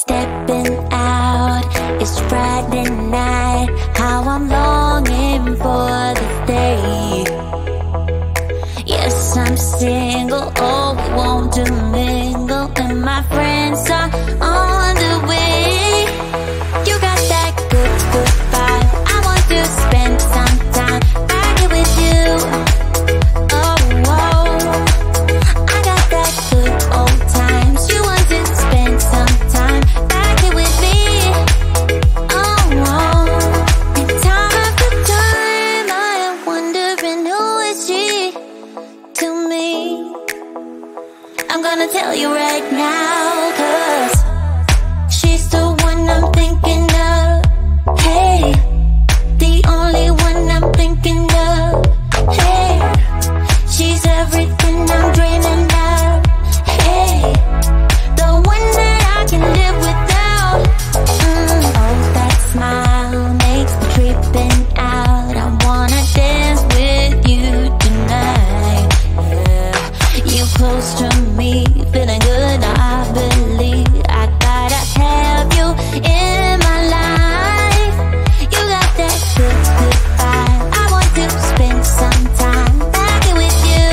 Stepping out, it's Friday night. How I'm longing for this day. Yes, I'm single, oh, we want to mingle, and my friends are on the way. You got that good, good vibe. I want to spend some time back here with you. Oh, whoa. I got that good old times. You want to spend some time back here with me. Oh, whoa. And time after time, I am wondering who is she to me. I'm gonna tell you right now, 'cause she's the one I'm thinking of. Hey, the only one I'm thinking of. Hey, she's everything I'm dreaming of. Hey, the one that I can live without. Oh, that smile makes me tripping out. I wanna dance with you tonight. Yeah, you close to me, feeling good. I believe I gotta have you in my life. You got that good, good vibe. I want to spend some time back here with you.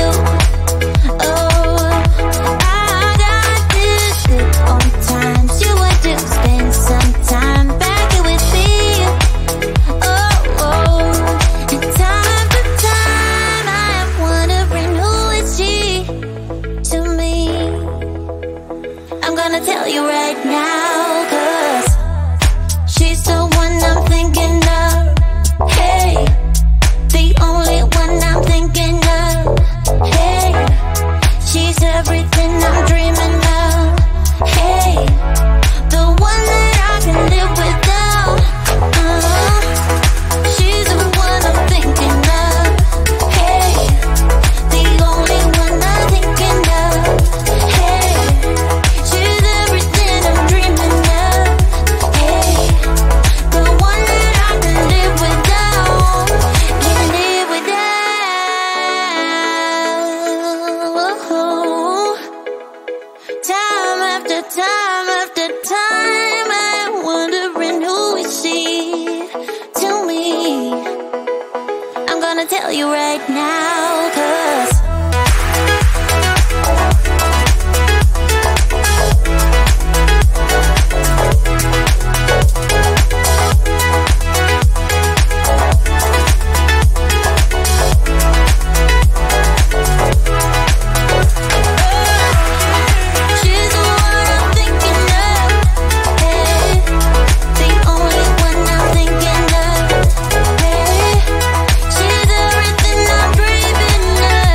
Oh, I got this good old times. You want to spend some time back here with me. Oh, oh. And time after time, I am wondering who is she to me. I'm gonna tell you right now, 'cause she's the one I'm thinking of. Hey, the only one I'm thinking of. Hey, she's everything I'm dreaming of. Hey, the one that I can live without. She's the one I'm thinking of. Hey, the only one I'm thinking of. Hey, she's everything I'm dreaming of. Hey, the one that I can live without. Can live without. Time after time after time, I'm wondering who is she to me. I'm gonna tell you right now, 'cause she's the one I'm thinking of. Hey, the only one I'm thinking of. Hey, she's everything I'm dreaming of.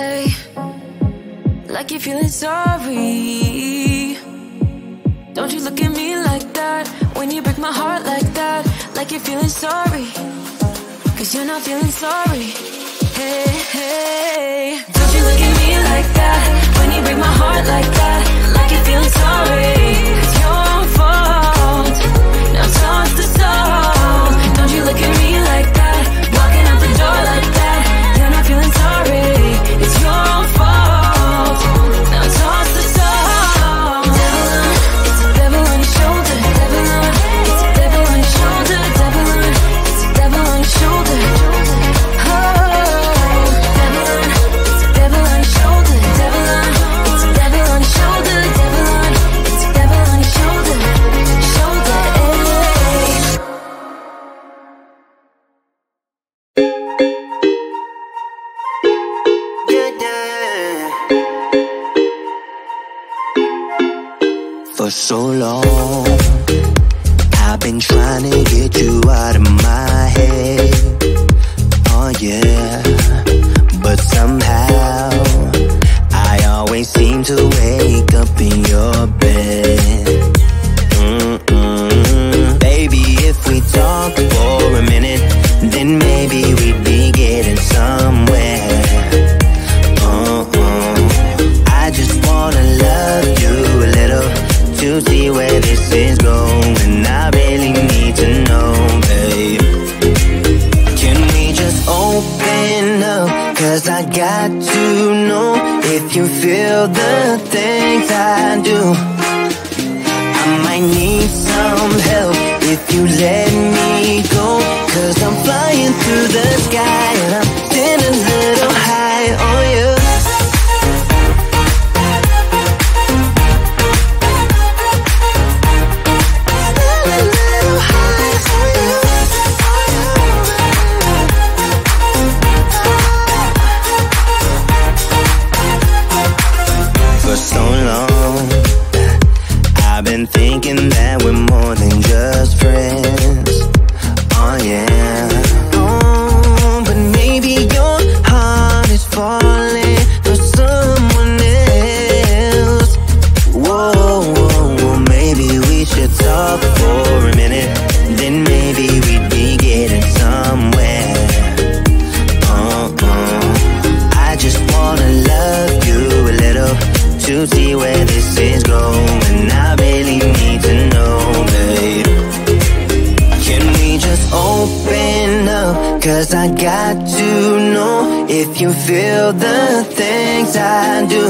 Hey, like you're feeling sorry. Don't you look at me like that when you break my heart like that. Like you're feeling sorry, cause you're not feeling sorry. Hey, hey, don't you look at me like that when you break my heart like that. Like you're feeling sorry, it's your fault. Now toss the soul. Don't you look at me like that, walking out the door like that. You're not feeling sorry, it's your fault. Now toss the soul. Devil on, it's a devil on your shoulder. Devil on, it's a devil on your shoulder. Devil on, it's a devil on your shoulder. For so long, I've been trying to get you out of my head. Oh yeah, but somehow I always seem to wake up in your bed. Baby, if we talk for a minute, then maybe we'd be getting somewhere. I just wanna love you a little to see where this is going. I really need to know, babe. Can we just open up? Cause I got to know if you feel the things I do. I might need some help if you let me go. Cause I'm flying through the sky and I'm sitting a little high on you. For so long, I've been thinking that we're more than just friends. Oh yeah. Oh, but maybe your heart is falling for someone else. Whoa, whoa, whoa, maybe we should talk for a minute. Then maybe we'd be getting somewhere. I just wanna love you a little to see where this is going. I really need to know, babe. Can we just open up? Cause I got to know if you feel the things I do.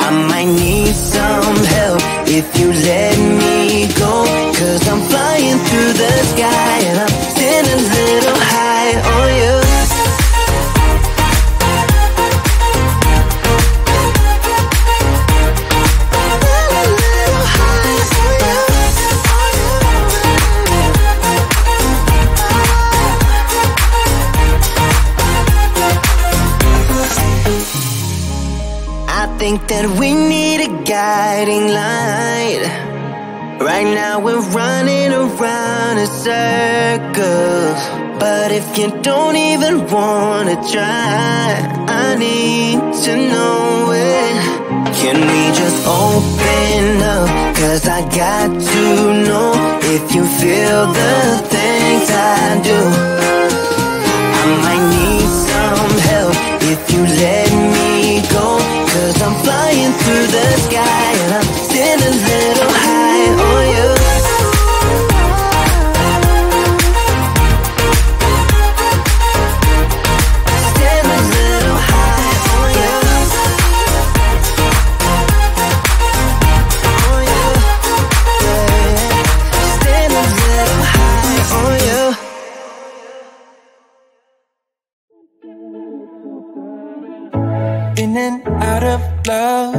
I might need some help if you let me go. Cause I'm flying through the sky and I'm sitting a little high on you. I think that we need a guiding light. Right now we're running around in circles. But if you don't even wanna try, I need to know it. Can we just open up? Cause I got to know if you feel the things I do. I might need some help if you let me go. Cause I'm flying through the sky and I'm sitting a little high on you. Stand a little high on you. On you. Yeah. Stand a little high on you. In and out of love,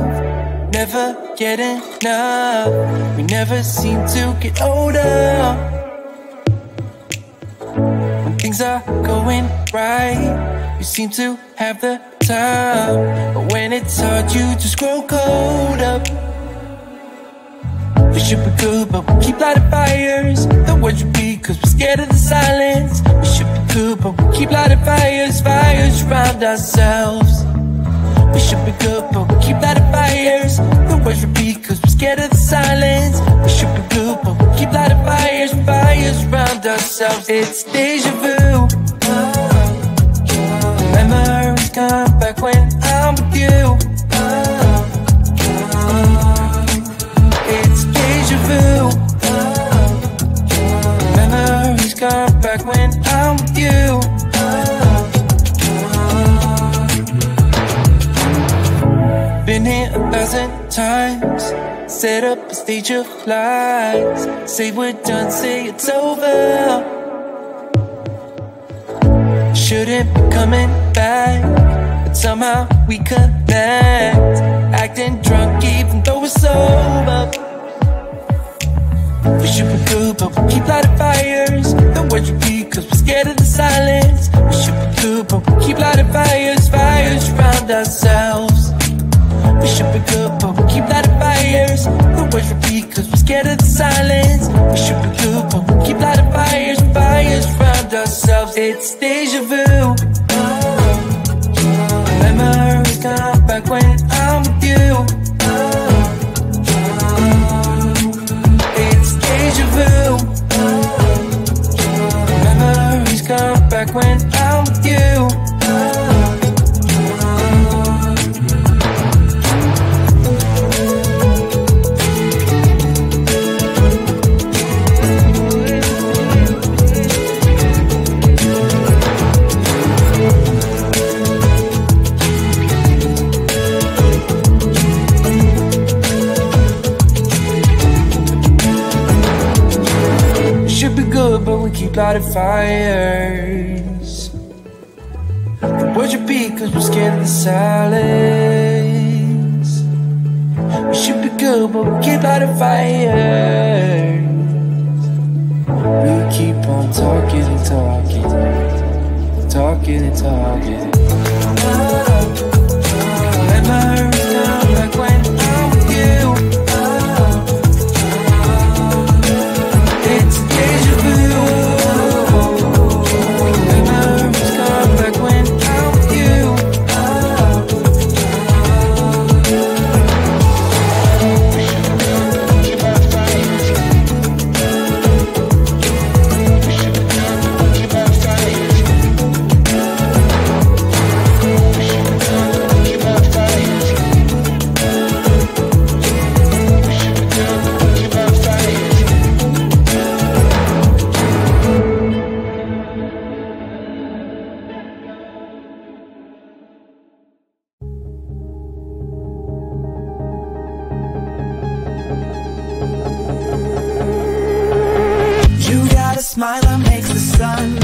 never get enough. We never seem to get older. When things are going right, you seem to have the time. But when it's hard, you just grow cold up. We should be good, but we keep lighting fires. The words repeat, cause we're scared of the silence. We should be good, but we keep lighting fires, fires around ourselves. should be good, but we keep lighting fires. The words repeat cause we're scared of the silence. We should be good, but we keep lighting fires. Fires around ourselves. It's deja vu. Memories come back when I'm with you. It's deja vu. Memories come back when I'm with you. Been here 1,000 times. Set up a stage of lies. Say we're done, say it's over. Shouldn't be coming back, but somehow we connect. Acting drunk even though we're sober. We should be good, but we keep lighting fires. The words repeat cause we're scared of the silence. We should be good, but we keep lighting fires. Fires around ourselves. We should be good, but we keep lighting fires. The words repeat cause we're scared of the silence. We should be good, but we keep lighting fires. Fires around ourselves. It's deja vu. Memories come back when I'm with you. It's deja vu. Memories come back when I'm with you. But we keep lighting fires. The words repeat cause we're scared of the silence. We should be good but we keep lighting fires. We keep on talking and talking, talking and talking. Memories come back when I'm with you. It's deja vu. Memories come back when I'm with you. Smile that makes the sun